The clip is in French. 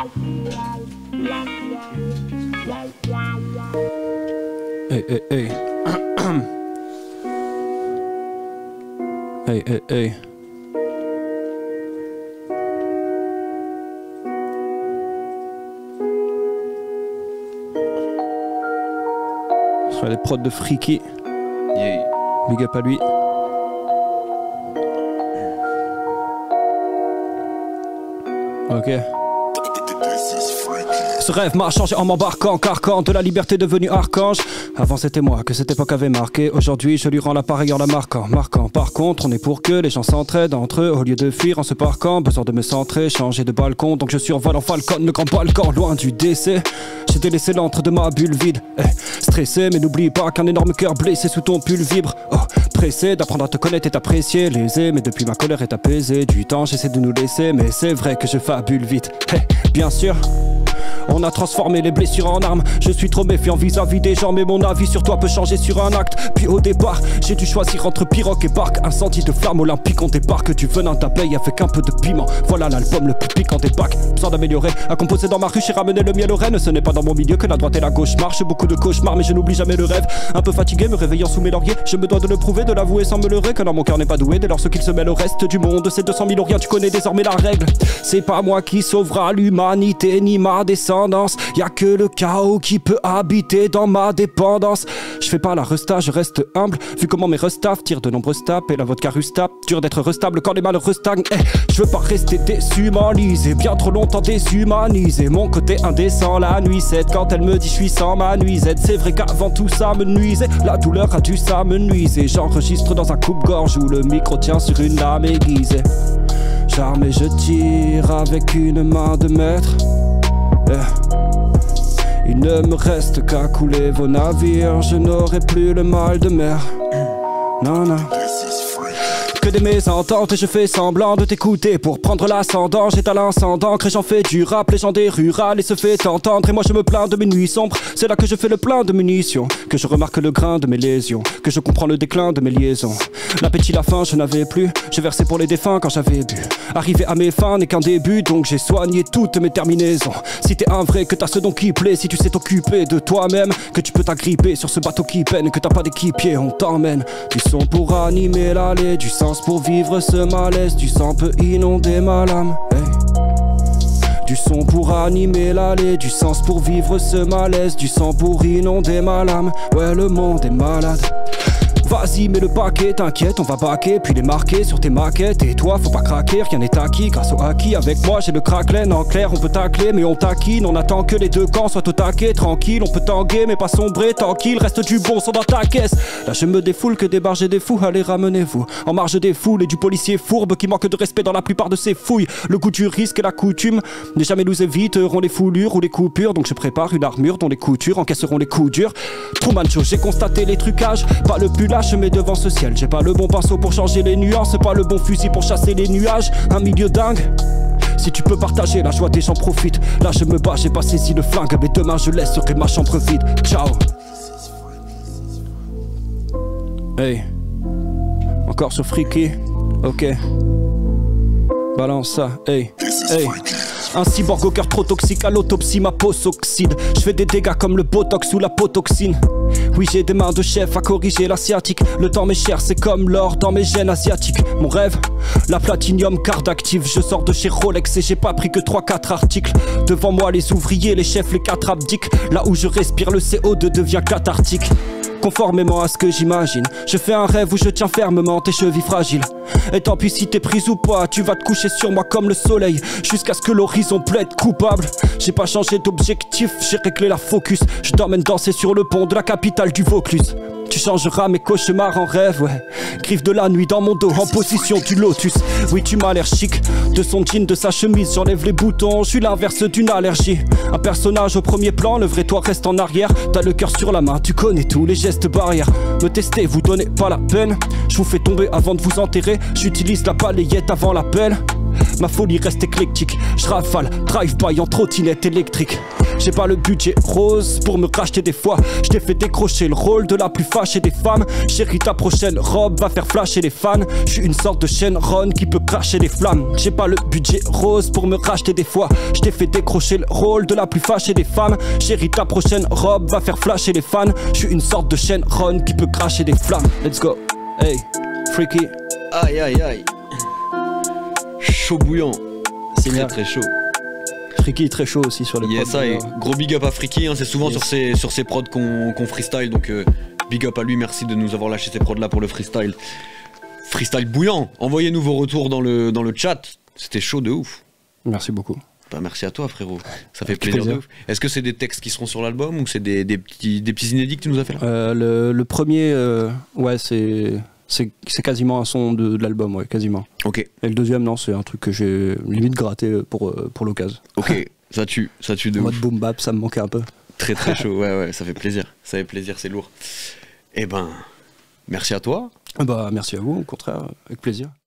Hey, hey, hey. Hey, hey, hey. Sur les prods de Freaky. Yeah. Big up à lui. Ok. Ce rêve m'a changé en m'embarquant, carcan de la liberté devenu archange. Avant c'était moi que cette époque avait marqué. Aujourd'hui je lui rends l'appareil en la marquant. Par contre on est pour que les gens s'entraident entre eux. Au lieu de fuir en se parquant, besoin de me centrer, changer de balcon. Donc je survole en Falcon, le grand balcon, loin du décès. J'ai délaissé l'antre de ma bulle vide. Stressé mais n'oublie pas qu'un énorme cœur blessé sous ton pull vibre. Pressé d'apprendre à te connaître et t'apprécier, lésé, mais depuis ma colère est apaisée. Du temps j'essaie de nous laisser, mais c'est vrai que je fabule vite. Bien sûr. On a transformé les blessures en armes. Je suis trop méfiant vis-à-vis des gens, mais mon avis sur toi peut changer sur un acte. Puis au départ, j'ai dû choisir entre pirogue et barque. Incendie de flamme olympique, on débarque du venin d'abeille avec un peu de piment. Voilà l'album le plus piquant des packs. Besoin d'améliorer, à composer dans ma ruche et ramener le miel aux rennes. Ce n'est pas dans mon milieu que la droite et la gauche marchent. Beaucoup de cauchemars, mais je n'oublie jamais le rêve. Un peu fatigué, me réveillant sous mes lauriers. Je me dois de le prouver, de l'avouer sans me leurrer. Que dans mon cœur n'est pas doué dès lors ce qu'il se mêle au reste du monde. C'est 200 000 ou rien, tu connais désormais la règle. C'est pas moi qui sauvera l'humanité ni ma descendance. Y'a que le chaos qui peut habiter dans ma dépendance. Je fais pas la resta, je reste humble. Vu comment mes restaffs tirent de nombreuses tapes et la vodka rustape. Dur d'être restable quand les malheureux stagnent. Je veux pas rester déshumanisé, bien trop longtemps déshumanisé. Mon côté indécent, la nuisette, quand elle me dit je suis sans ma nuisette. C'est vrai qu'avant tout ça me nuisait, la douleur a dû s'amenuiser. J'enregistre dans un coupe-gorge où le micro tient sur une lame aiguisée. J'arme et je tire avec une main de maître. Il ne me reste qu'à couler vos navires. Je n'aurai plus le mal de mer. Non, non. Que des mésententes et je fais semblant de t'écouter pour prendre l'ascendant. J'étale un sang d'encre et j'en fais du rap. Les gens des rurales et se fait entendre. Et moi je me plains de mes nuits sombres. C'est là que je fais le plein de munitions, que je remarque le grain de mes lésions, que je comprends le déclin de mes liaisons. L'appétit, la faim, je n'avais plus. J'ai versé pour les défunts quand j'avais bu. Arrivé à mes fins n'est qu'un début, donc j'ai soigné toutes mes terminaisons. Si t'es un vrai, que t'as ce don qui plaît. Si tu sais t'occuper de toi-même, que tu peux t'agripper sur ce bateau qui peine. Que t'as pas d'équipier, on t'emmène. Du son pour animer l'allée, du sens pour vivre ce malaise. Du sang peut inonder ma lame. Du son pour animer l'allée, du sens pour vivre ce malaise. Du sang pour inonder ma lame. Ouais, le monde est malade. Vas-y mets le paquet, t'inquiète on va baquer. Puis les marquer sur tes maquettes. Et toi faut pas craquer, rien n'est acquis. Grâce au acquis avec moi j'ai le cracklen. En clair on peut tacler mais on taquine. On attend que les deux camps soient au taquet. Tranquille on peut tanguer mais pas sombrer. Tant qu'il reste du bon son dans ta caisse. Là je me défoule que des barges et des fous. Allez ramenez-vous en marge des foules et du policier fourbe qui manque de respect dans la plupart de ses fouilles. Le goût du risque et la coutume ne jamais nous éviteront les foulures ou les coupures. Donc je prépare une armure dont les coutures encaisseront les coups durs. Truman Show, j'ai constaté les trucages. Pas le plus lâche mais devant ce ciel. J'ai pas le bon pinceau pour changer les nuances. Pas le bon fusil pour chasser les nuages. Un milieu dingue. Si tu peux partager la joie des gens profitent. Là je me bats, j'ai pas saisi le flingue. Mais demain je laisserai ma chambre vide. Ciao. Hey. Encore sur Freaky. Ok. Balance ça. Hey. Hey. Un cyborg au cœur trop toxique, à l'autopsie ma peau s'oxyde. Je fais des dégâts comme le botox ou la potoxine. Oui j'ai des mains de chef à corriger l'asiatique. Le temps m'est cher, c'est comme l'or dans mes gènes asiatiques. Mon rêve, la platinium card active. Je sors de chez Rolex et j'ai pas pris que 3-4 articles. Devant moi les ouvriers, les chefs, les 4 abdiques. Là où je respire le CO2 devient cathartique. Conformément à ce que j'imagine, je fais un rêve où je tiens fermement tes chevilles fragiles. Et tant pis si t'es prise ou pas, tu vas te coucher sur moi comme le soleil, jusqu'à ce que l'horizon plaide coupable. J'ai pas changé d'objectif, j'ai réglé la focus. Je t'emmène danser sur le pont de la capitale du Vaucluse. Tu changeras mes cauchemars en rêve, ouais. Griffe de la nuit dans mon dos en position du lotus. Oui tu m'as l'air chic, de son jean, de sa chemise. J'enlève les boutons, je suis l'inverse d'une allergie. Un personnage au premier plan, le vrai toi reste en arrière. T'as le cœur sur la main, tu connais tous les gestes barrières. Me tester, vous donnez pas la peine. Je vous fais tomber avant de vous enterrer. J'utilise la balayette avant l'appel. ma folie reste éclectique. Je rafale, drive-by en trottinette électrique. J'ai pas le budget rose pour me racheter des fois. Je t'ai fait décrocher le rôle de la plus fâchée des femmes. Chérie, ta prochaine robe va faire flasher les fans. Je suis une sorte de Shenron qui peut cracher des flammes. J'ai pas le budget rose pour me racheter des fois. Je t'ai fait décrocher le rôle de la plus fâchée des femmes. Chérie, ta prochaine robe va faire flasher les fans. Je suis une sorte de Shenron qui peut cracher des flammes. Let's go. Hey, freaky. Aïe aïe aïe. Chaud bouillant. C'est bien. très chaud. Freaky très chaud aussi sur les Yes, prods. gros big up à Freaky, hein, c'est souvent Yes. sur ses prods qu'on freestyle, donc big up à lui, merci de nous avoir lâché ces prods là pour le freestyle. Freestyle bouillant, envoyez-nous vos retours dans le chat, c'était chaud de ouf. Merci beaucoup. Bah, merci à toi frérot, ça fait plaisir de ouf. Est-ce que c'est des textes qui seront sur l'album ou c'est des petits inédits que tu nous as fait là? Le premier, ouais, c'est quasiment un son de l'album, ouais, quasiment. Ok. Et le deuxième, non, c'est un truc que j'ai limite gratté pour l'occasion. Ok, ça tue de En mode ouf. boom bap, ça me manquait un peu. Très très chaud, ouais, ça fait plaisir, c'est lourd. Eh ben, merci à toi. Bah, merci à vous, au contraire, avec plaisir.